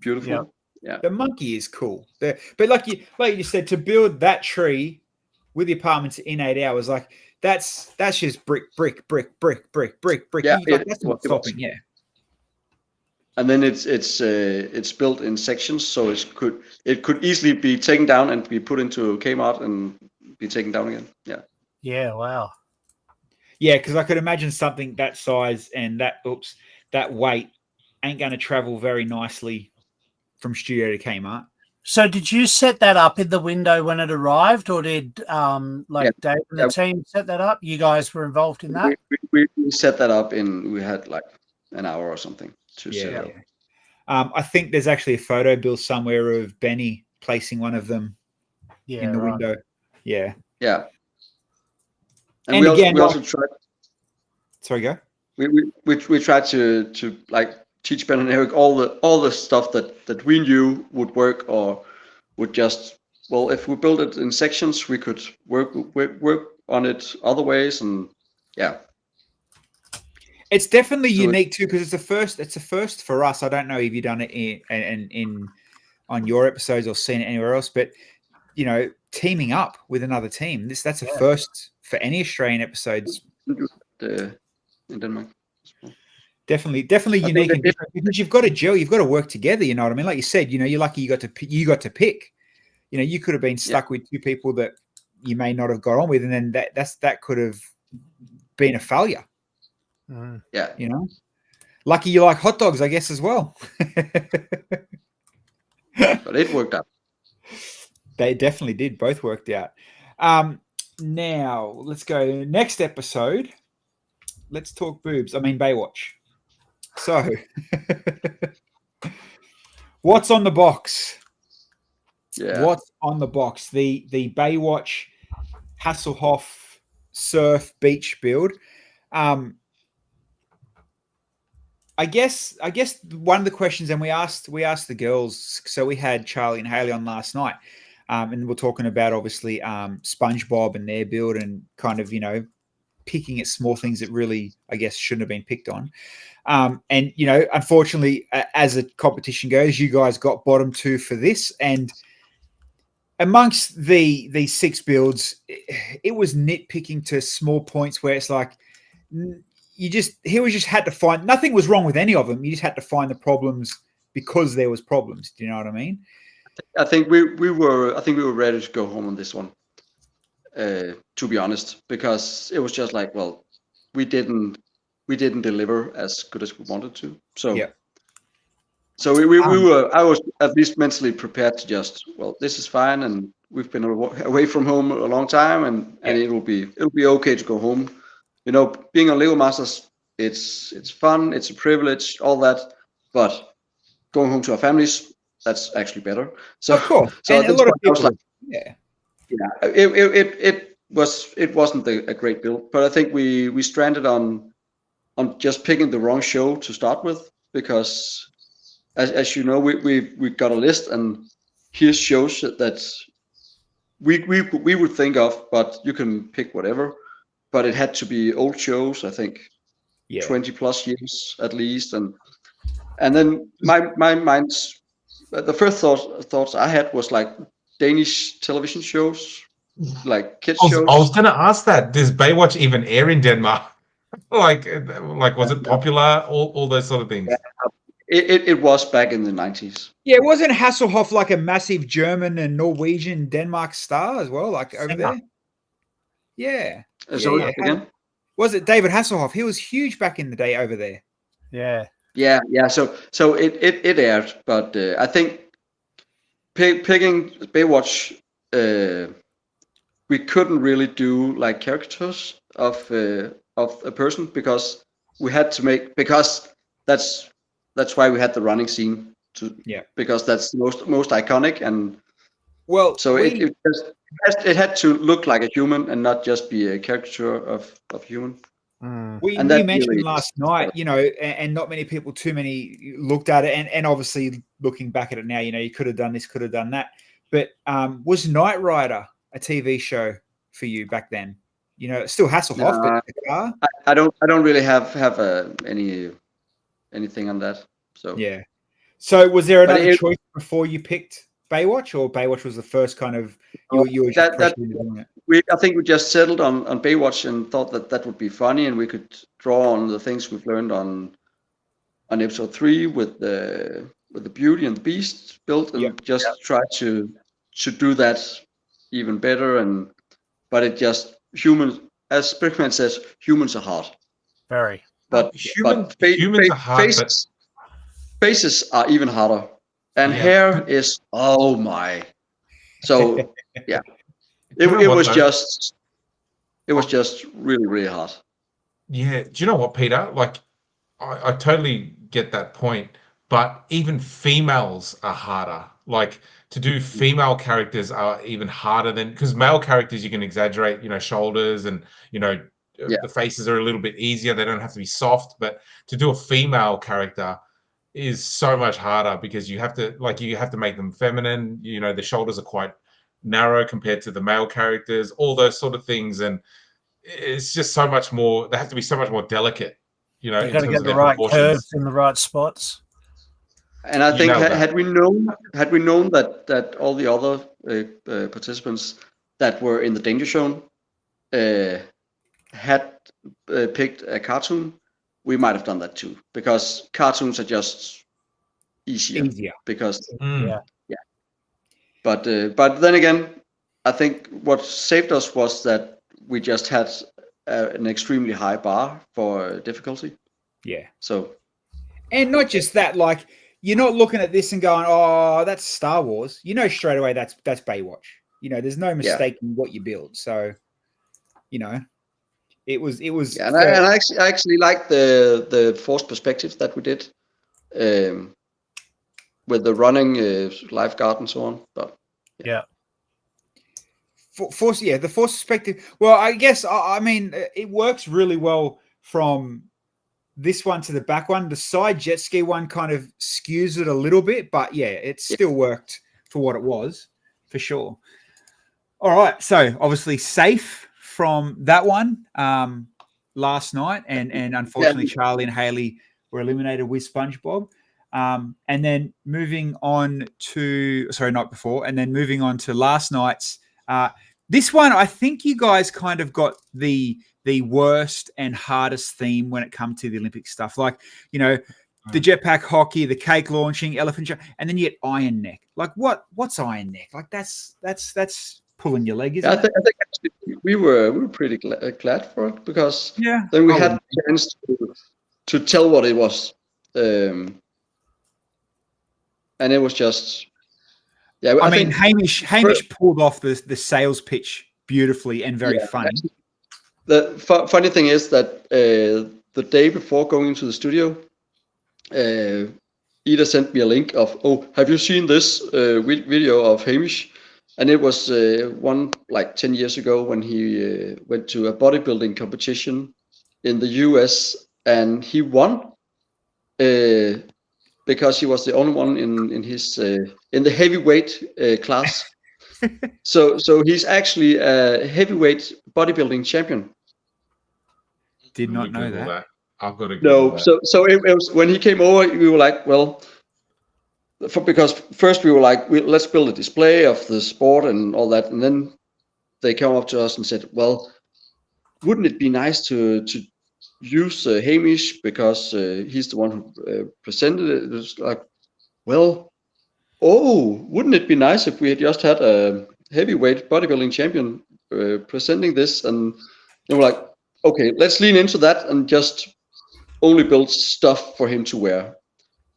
beautiful. Yeah. The monkey is cool. But like you said, to build that tree with the apartments in 8 hours, like that's just brick. Yeah, that's not stopping. Yeah. And then it's built in sections, so it could easily be taken down and be put into Kmart and be taken down again. Yeah. Yeah. Wow. Yeah, because I could imagine something that size and that weight ain't going to travel very nicely from studio to Kmart. So did you set that up in the window when it arrived, or did Dave and the team set that up? You guys were involved in that? We set that up we had like an hour or something to set it up. I think there's actually a photo, Bill, somewhere of Benny placing one of them in the window. Yeah. Yeah. And we again, also tried. Sorry, go. We tried to like teach Ben and Eric all the stuff that we knew would work, or would just, well, if we build it in sections, we could work on it other ways, and it's definitely unique too, because it's a first for us. I don't know if you've done it in on your episodes or seen it anywhere else, but teaming up with another team, that's a first for any Australian episodes. In Denmark. Definitely unique and different, because you've got to gel, you've got to work together. You know what I mean? Like you said, you're lucky you got to pick. You could have been stuck with 2 people that you may not have got on with, and then that could have been a failure. Yeah. Lucky you like hot dogs, I guess, as well. But it worked out. They definitely did. Both worked out. Now, let's go. Next episode, let's talk boobs. I mean, Baywatch. So, what's on the box? Yeah. What's on the box? The Baywatch Hasselhoff surf beach build. I guess one of the questions, and we asked the girls. So we had Charlie and Haley on last night, and we're talking about obviously SpongeBob and their build, and kind of picking at small things that really, I guess, shouldn't have been picked on. And unfortunately, as the competition goes, you guys got bottom 2 for this, and amongst the 6 builds, it was nitpicking to small points where it's like he just had to find, nothing was wrong with any of them. You just had to find the problems because there was problems. Do you know what I mean? I think we were ready to go home on this one. To be honest, because it was just like, well, we didn't deliver as good as we wanted to. So yeah. So we were. I was at least mentally prepared to just, well, this is fine, and we've been away from home a long time, and it'll be okay to go home. Being on Lego Masters, it's fun, it's a privilege, all that, but going home to our families, that's actually better. So of course, so and a lot of people, like, yeah, it wasn't a great build, but I think we stranded on just picking the wrong show to start with, because as you know, we got a list, and here's shows that we would think of, but you can pick whatever. But it had to be old shows, I think, 20 plus years at least, and then my mind's the first thoughts I had was like Danish television shows, like kids shows. I was gonna ask that. Does Baywatch even air in Denmark? like was it popular? All those sort of things. Yeah. It was back in the 90s. Yeah, wasn't Hasselhoff like a massive German and Norwegian Denmark star as well, like over there? Yeah. So again? Was it David Hasselhoff? He was huge back in the day over there. Yeah. So it aired, but I think picking Baywatch, we couldn't really do like caricatures of a person, because we had to make, because that's why we had the running scene because that's the most iconic, and well, so it had to look like a human and not just be a caricature of human. We mentioned really last night, and not many people, too many looked at it, and obviously looking back at it now, you could have done this, could have done that. But was Knight Rider a TV show for you back then? Still Hasselhoff, but the car. I don't really have anything on that. So yeah. So was there another choice before you picked Baywatch, or Baywatch was the first kind of you were just doing it? I think we just settled on Baywatch and thought that would be funny, and we could draw on the things we've learned on episode 3 with the Beauty and the Beast build, and just try to do that even better. But it just, humans, as Brickman says, humans are hard. Very. But humans are hard. Faces are even harder, and hair is, oh my. So yeah, it was just really, really hard. Yeah, do you know what, Peter? Like, I totally get that point, but even females are harder. Like, to do female characters are even harder than, because male characters you can exaggerate, shoulders, and the faces are a little bit easier. They don't have to be soft, but to do a female character is so much harder, because you have to make them feminine. The shoulders are quite narrow compared to the male characters, all those sort of things, and it's just so much more. They have to be so much more delicate. You got to get the right curves in the right spots. And I think had we known that all the other participants that were in the danger zone had picked a cartoon, we might have done that too, because cartoons are just easier. Because But then again, I think what saved us was that we just had an extremely high bar for difficulty. Yeah. So And not just that, like you're not looking at this and going, "Oh, that's Star Wars." You know straight away that's Baywatch. You know, there's no mistaking what you build. So, you know, it was. Yeah, and I actually like the forced perspectives that we did, with the running lifeguard and so on. But yeah. The force perspective. Well, I guess I mean it works really well from this one to the back one. The side jet ski one kind of skews it a little bit, but yeah, it still worked for what it was, for sure. All right, so obviously safe from that one last night, and unfortunately Charlie and Haley were eliminated with SpongeBob. And then moving on to night before, and then moving on to last night's. This one, I think you guys kind of got the worst and hardest theme when it comes to the Olympic stuff. Like, you know, the jetpack hockey, the cake launching, elephant show, and then you get Iron Neck. Like, what's Iron Neck? Like, that's pulling your leg, isn't it? I think actually we were pretty glad for it, because then we had the chance to tell what it was, and it was just. Yeah, I mean, Hamish pulled off the sales pitch beautifully and very funny. The funny thing is that the day before going into the studio, Ida sent me a link of, have you seen this video of Hamish? And it was one like 10 years ago when he went to a bodybuilding competition in the US, and he won. Because he was the only one in his in the heavyweight class. So he's actually a heavyweight bodybuilding champion. Did not know that. I've got to Google that. So it was when he came over, we were like, well, because first we were like, let's build a display of the sport and all that, and then they came up to us and said, well, wouldn't it be nice to use Hamish, because he's the one who presented it. It was like, well, wouldn't it be nice if we had just had a heavyweight bodybuilding champion presenting this? And they were like, okay, let's lean into that and just only build stuff for him to wear.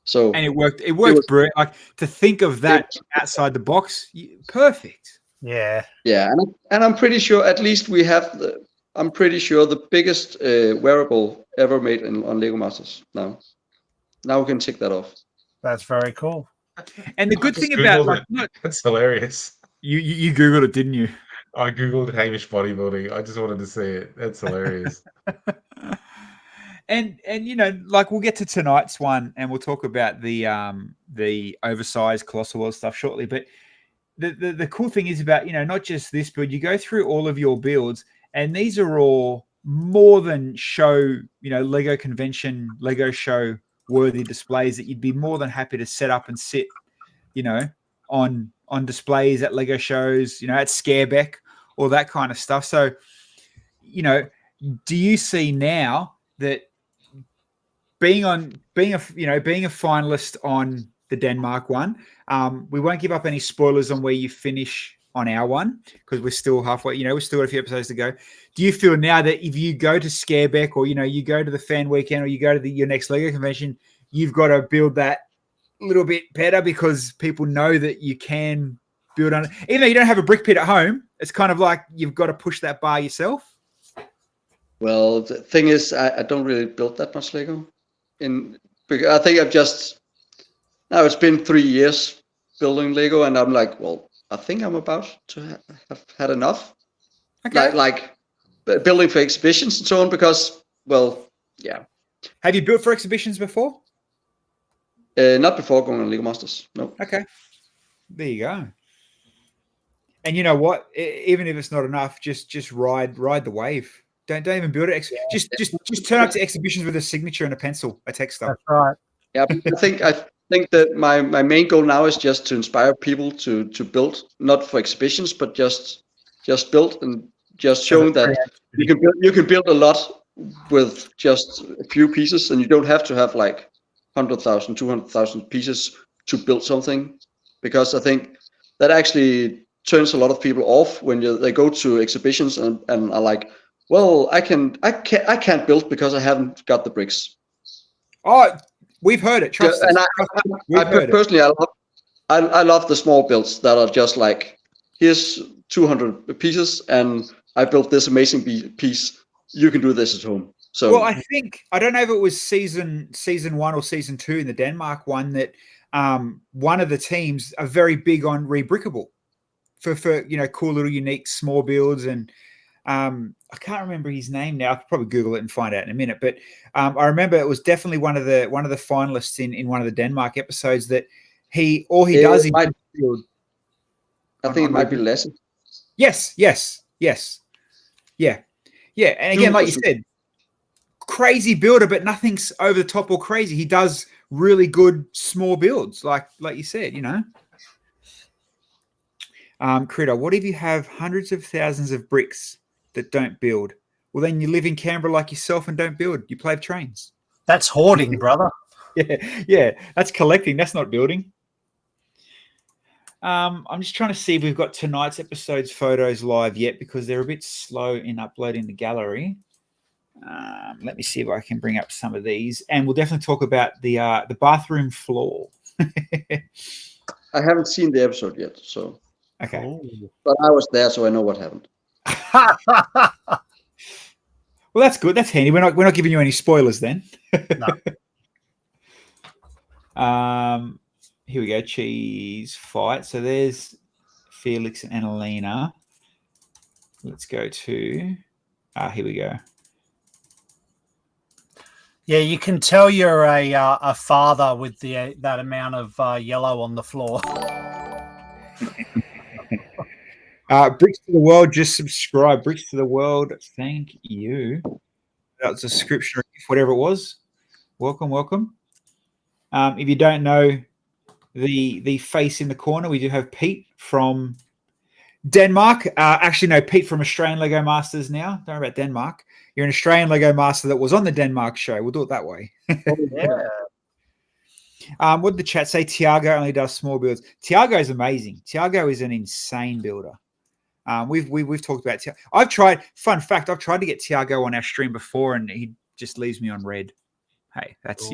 So and it worked. It worked brilliant. Like, to think of that outside the box, perfect. Yeah, and I'm pretty sure at least we have I'm pretty sure the biggest wearable ever made on Lego Masters. Now we can tick that off. That's very cool. And the good thing about that's hilarious. You Googled it, didn't you? I Googled Hamish bodybuilding. I just wanted to see it. That's hilarious. and you know, like, we'll get to tonight's one, and we'll talk about the oversized Colossal World stuff shortly. But the cool thing is about, you know, not just this build. You go through all of your builds, and these are all more than show, you know, Lego convention, Lego show worthy displays that you'd be more than happy to set up and sit, you know, on displays at Lego shows, you know, at Scareback, all that kind of stuff. So, you know, do you see now that being a finalist on the Denmark one, we won't give up any spoilers on where you finish on our one, because we're still halfway, you know, we've still got a few episodes to go. Do you feel now that if you go to Scareback, or, you know, you go to the fan weekend, or you go to your next Lego convention, you've got to build that a little bit better, because people know that you can build on it? Even though you don't have a brick pit at home, it's kind of like you've got to push that bar yourself. Well, the thing is, I don't really build that much Lego. Because I think now it's been 3 years building Lego, and I'm like, well, I think I'm about to have had enough. Okay. Like building for exhibitions and so on, because, well, yeah. Have you built for exhibitions before? Not before going on Lego Masters, no. Okay. There you go. And you know what? Even if it's not enough, just ride the wave. Don't even build it. Just turn up to exhibitions with a signature and a pencil, a text stuff. That's right. Yeah, I think that my main goal now is just to inspire people to build, not for exhibitions, but just build, and just showing that you can build a lot with just a few pieces, and you don't have to have like 100,000, 200,000 pieces to build something, because I think that actually turns a lot of people off when they go to exhibitions and are like, well, I can't build because I haven't got the bricks. Oh, We've heard it. Trust us. And personally, I love the small builds that are just like, here's 200 pieces, and I built this amazing piece. You can do this at home. So, well, I don't know if it was season 1 or season 2 in the Denmark one that one of the teams are very big on rebrickable for cool little unique small builds, and I can't remember his name now. I could probably Google it and find out in a minute. But I remember it was definitely one of the finalists in one of the Denmark episodes that he does build. I think it might be Lasse. Yes. Yeah. And again, like you said, crazy builder, but nothing's over the top or crazy. He does really good small builds, like you said, Critter, what if you have hundreds of thousands of bricks that don't build? Well, then you live in Canberra like yourself and don't build. You play with trains. That's hoarding, brother. Yeah. That's collecting. That's not building. I'm just trying to see if we've got tonight's episode's photos live yet, because they're a bit slow in uploading the gallery. Let me see if I can bring up some of these, and we'll definitely talk about the bathroom floor. I haven't seen the episode yet, so okay. But I was there, so I know what happened. Well, that's good. That's handy. We're not giving you any spoilers then. No. Here we go. Cheese fight. So there's Felix and Annalena. Let's go to. Here we go. Yeah, you can tell you're a father with that amount of yellow on the floor. Bricks to the World, just subscribe. Bricks to the World, thank you. That was a description, whatever it was. Welcome. If you don't know the face in the corner, we do have Pete from Denmark. Actually, no, Pete from Australian Lego Masters now. Don't worry about Denmark. You're an Australian Lego Master that was on the Denmark show. We'll do it that way. Yeah. What did the chat say? Tiago only does small builds. Tiago is amazing. Tiago is an insane builder. We've talked about Tiago. Fun fact, I've tried to get Tiago on our stream before, and he just leaves me on red. Hey, that's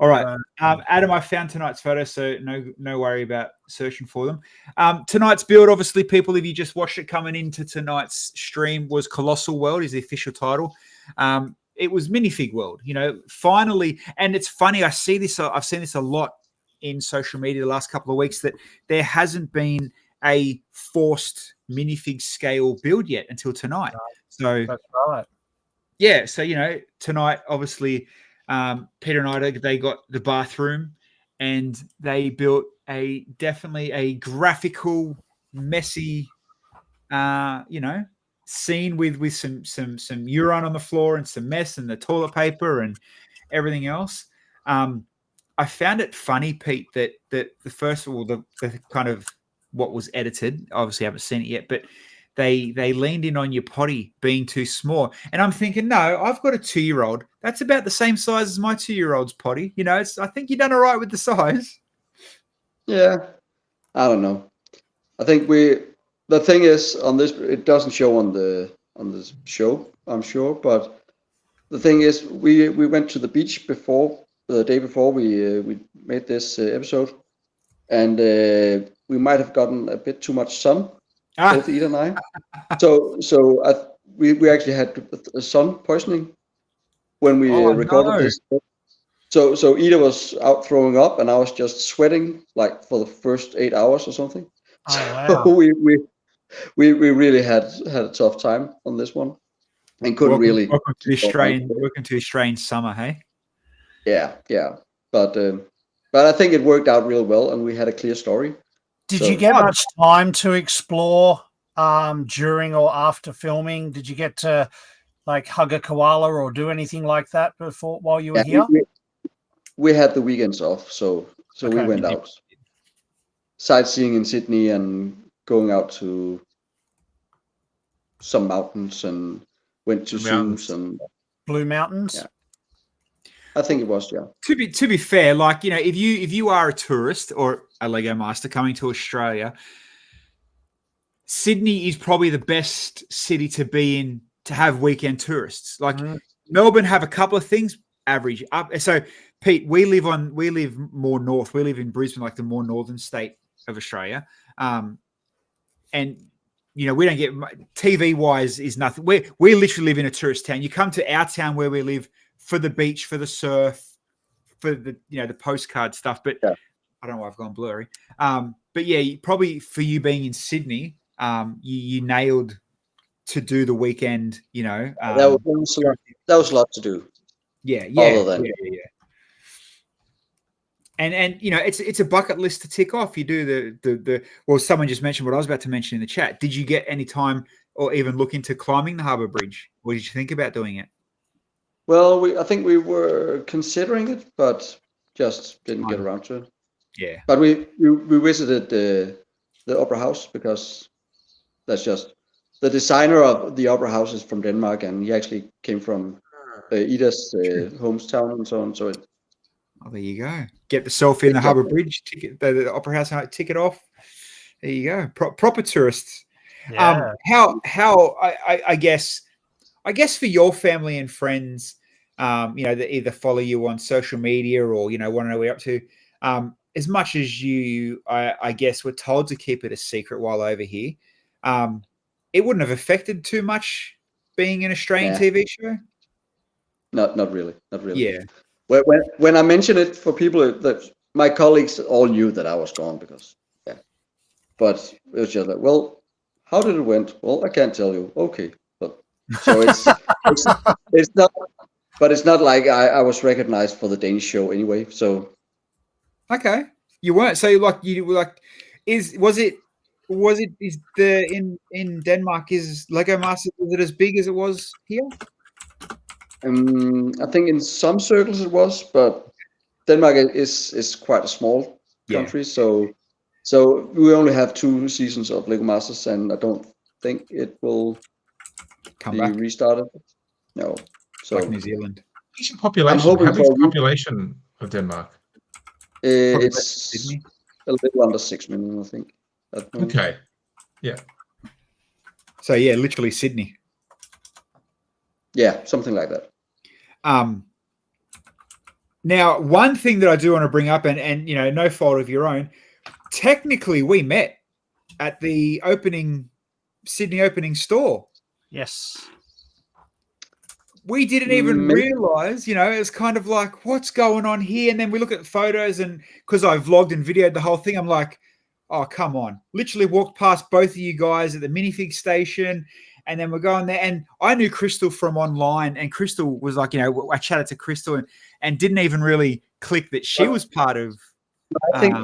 all right. Adam, I found tonight's photo, so no worry about searching for them. Tonight's build, obviously, people, if you just watched it coming into tonight's stream, was Colossal World, is the official title. It was Minifig World, finally. And it's funny, I've seen this a lot in social media the last couple of weeks, that there hasn't been a forced minifig scale build yet until tonight. So that's right. Yeah, so tonight, obviously, Peter and I, they got the bathroom, and they built definitely a graphical, messy, scene with some urine on the floor and some mess and the toilet paper and everything else. I found it funny, Pete, that the first of all, the kind of what was edited, obviously I haven't seen it yet, but they leaned in on your potty being too small. And I'm thinking, no, I've got a 2-year-old. That's about the same size as my 2-year-old's potty. I think you've done all right with the size. Yeah. I don't know. I think the thing is on this, it doesn't show on the show, I'm sure. But the thing is, we went to the beach the day before we made this episode. And we might have gotten a bit too much sun. Both Ida and I. So we actually had sun poisoning when we recorded this. So Ida was out throwing up, and I was just sweating like for the first 8 hours or something. Oh, wow. So we really had a tough time on this one, and couldn't really. Welcome to Australian summer, hey? Yeah. But I think it worked out real well, and we had a clear story. Did you get much time to explore during or after filming? Did you get to hug a koala or do anything like that while you were here? We had the weekends off, so we went out sightseeing in Sydney and going out to some mountains and went to zoos and Blue Mountains. Yeah. I think it was, yeah. To be fair, if you are a tourist or a Lego Master coming to Australia, Sydney is probably the best city to be in to have weekend tourists. Melbourne have a couple of things, average up. So Pete, we live more north. We live in Brisbane, like the more northern state of Australia. And you know, we don't get TV wise is nothing. We literally live in a tourist town. You come to our town where we live for the beach, for the surf, for the, you know, the postcard stuff. But I don't know why I've gone blurry. But yeah, probably for you being in Sydney, you nailed to do the weekend. You know, that was a lot to do. Yeah. Other than And you know, it's a bucket list to tick off. You do the well, someone just mentioned what I was about to mention in the chat. Did you get any time or even look into climbing the Harbour Bridge? What did you think about doing it? Well, I think we were considering it, but just didn't get around to it. Yeah. But we visited the Opera House because that's just the designer of the Opera House is from Denmark, and he actually came from Ida's hometown and so on. So there you go. Get the selfie in the Harbour Bridge ticket, the Opera House ticket off. There you go. Proper tourists. Yeah. How I guess for your family and friends, you know, that either follow you on social media or, you know, want to know what you're up to. As much as you, I guess, were told to keep it a secret while over here, it wouldn't have affected too much being an Australian TV show. Not really. Yeah. When I mentioned it for people, that my colleagues all knew that I was gone because, but it was just like, well, how did it went? Well, I can't tell you. Okay, but so it's not, but it's not like I was recognized for the Danish show anyway. So okay, you weren't. So you were like, in Denmark, is Lego Masters, is it as big as it was here? I think in some circles it was, but Denmark is quite a small country, so we only have 2 seasons of Lego Masters, and I don't think it will be restarted. No, so like New Zealand. Population. How big is the population of Denmark? It's a little under 6 million, I think. Okay. Yeah. So yeah, literally Sydney. Yeah, something like that. Now, one thing that I do want to bring up, and you know, no fault of your own, technically we met at the Sydney opening store. Yes. We didn't even realize, you know, it was kind of like, what's going on here? And then we look at photos, and because I vlogged and videoed the whole thing, I'm like, oh, come on. Literally walked past both of you guys at the minifig station. And then we're going there, and I knew Crystal from online, and Crystal was like, you know, I chatted to Crystal and didn't even really click that she was part of. I think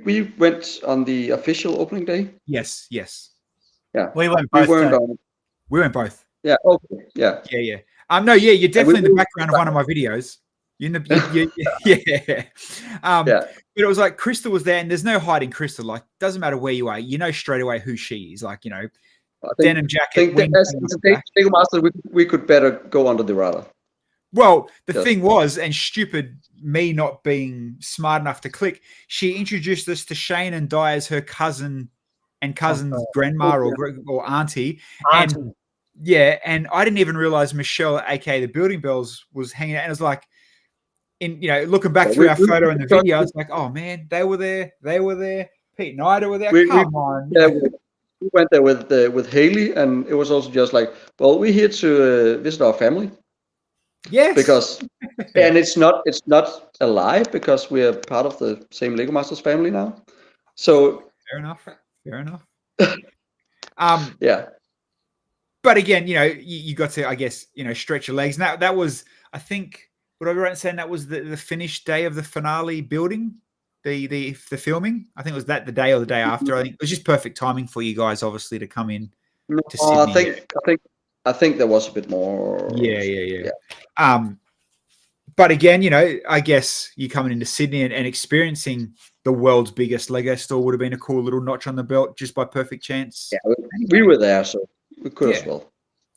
we went on the official opening day. Yes. Yeah, we went both. We went both. Yeah. Okay. Yeah. No. Yeah. You're definitely in the background of one of my videos. But it was like Crystal was there, and there's no hiding Crystal. Like, doesn't matter where you are, you know straight away who she is. Like, you know. Denim jacket. Lego Master, we could better go under the radar. Well, the thing was, and stupid me not being smart enough to click, she introduced us to Shane and Di as her cousin and cousin's grandma or auntie. And and I didn't even realize Michelle, aka the Building Bells, was hanging out. And it was like, looking back through our photo and the video, it's like, oh man, they were there. Pete and Ida were there. Come on. We went there with Haley, and it was also just like, well, we're here to visit our family. Yes. Because, and it's not a lie, because we are part of the same Lego Masters family now. So fair enough. Yeah. But again, you know, you got to, I guess, you know, stretch your legs. Now that was, I think, would I be right in saying that was the finished day of the finale building? The filming, I think it was the day or the day after. I think it was just perfect timing for you guys, obviously, to come in to Sydney. I think there was a bit more. Yeah. But again, you know, I guess you coming into Sydney and experiencing the world's biggest Lego store would have been a cool little notch on the belt just by perfect chance. Yeah, we were there, so we could as well.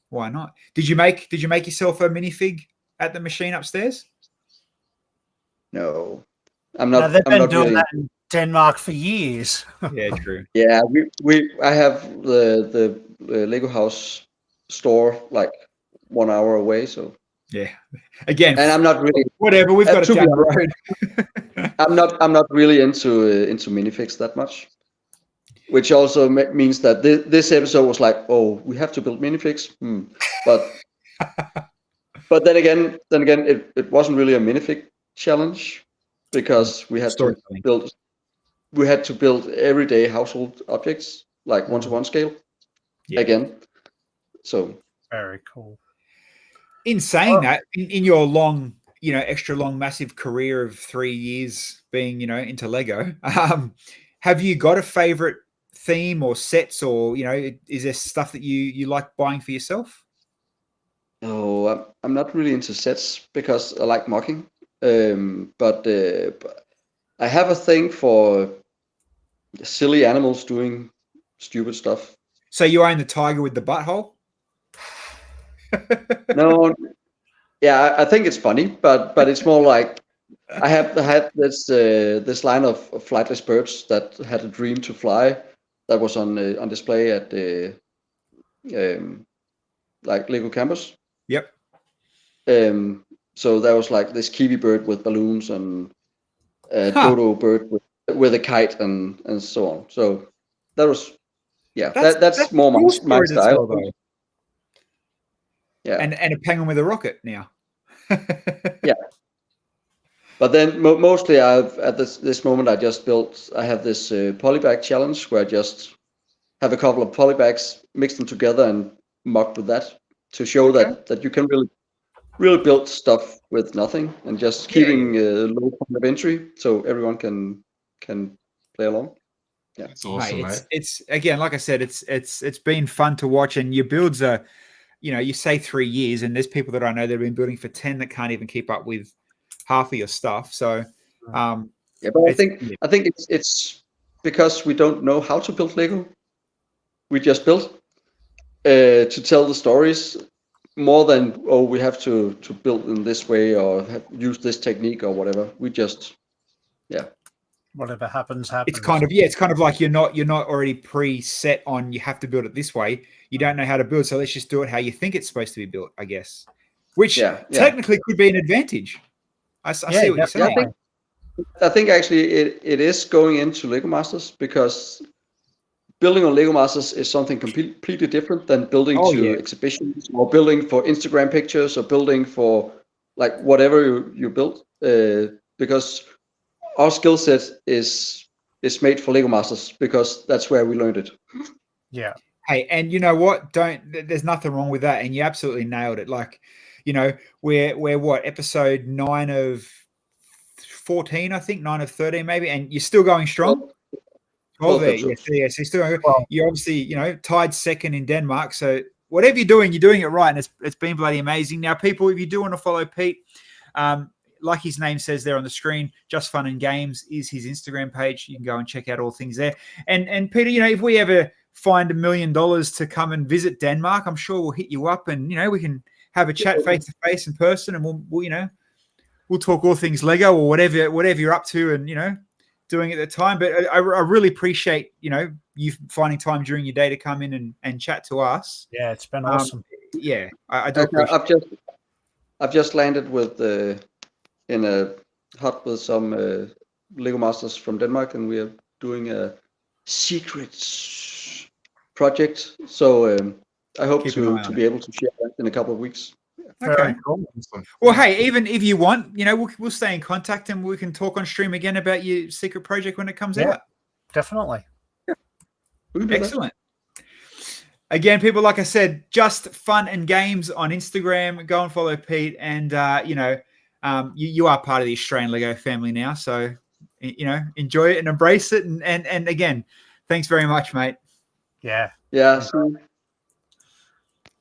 Why not? Did you make yourself a minifig at the machine upstairs? No. I'm not. They've been doing really... that in Denmark for years. Yeah, true. Yeah, I have the Lego House store like 1 hour away, so Yeah. Again, and I'm not really whatever. We've got it down the road. I'm not really into minifigs that much, which also means that this episode was like, oh, we have to build minifigs. But then again, it wasn't really a minifig challenge because we had to build everyday household objects like 1-to-1 scale again. So very cool. In saying that, in your long, extra long, massive career of 3 years being, into Lego, have you got a favorite theme or sets, or is there stuff that you like buying for yourself? No, I'm not really into sets because I like mocking. But I have a thing for silly animals doing stupid stuff. So you own the tiger with the butthole? No, yeah, I think it's funny, but it's more like I had this line of flightless birds that had a dream to fly that was on display at the like Lego Campus. Yep. So there was like this kiwi bird with balloons and a dodo bird with a kite and so on. So that was that's more my style. Well, yeah, and a penguin with a rocket now. Yeah, but then mostly at this moment I have this polybag challenge where I just have a couple of polybags, mix them together and mock with that to show that you can really build stuff with nothing and just keeping low point of entry so everyone can play along. Yeah, it's awesome, mate. It's again, like I said, it's been fun to watch, and your builds are, you say 3 years, and there's people that I know that have been building for 10 that can't even keep up with half of your stuff. So, but I think it's because we don't know how to build Lego. We just build to tell the stories more than we have to build in this way or use this technique or whatever. We just whatever happens. It's kind of like you're not already preset on you have to build it this way. You don't know how to build, so let's just do it how you think it's supposed to be built, I guess. Which technically could be an advantage. I see what you're saying. I think actually it is going into Lego Masters because building on Lego Masters is something completely different than building exhibitions or building for Instagram pictures or building for like whatever you build. Because our skill set is made for Lego Masters because that's where we learned it. Yeah. Hey, and you know what? There's nothing wrong with that, and you absolutely nailed it. Like, we're what, episode 9 of 14, I think, 9 of 13 maybe, and you're still going strong. So you're still going. You're obviously, tied second in Denmark. So whatever you're doing it right, and it's been bloody amazing. Now, people, if you do want to follow Pete, like his name says there on the screen, Just Fun and Games is his Instagram page. You can go and check out all things there. And Peter, if we ever find $1 million to come and visit Denmark, I'm sure we'll hit you up, and we can have a chat face to face in person, and we'll talk all things Lego or whatever you're up to, and doing at the time. But I really appreciate you finding time during your day to come in and chat to us. Yeah, it's been awesome. I do appreciate I've just landed with in a hut with some Lego Masters from Denmark, and we are doing a secret project. So I hope to be able to share that in a couple of weeks. Okay. Cool. Well, hey, even if you want, we'll stay in contact and we can talk on stream again about your secret project when it comes out. Definitely. Yeah. Excellent. Again, people, like I said, Just Fun and Games on Instagram. Go and follow Pete, and you are part of the Australian Lego family now, so enjoy it and embrace it. And again, thanks very much, mate. Yeah. Yeah.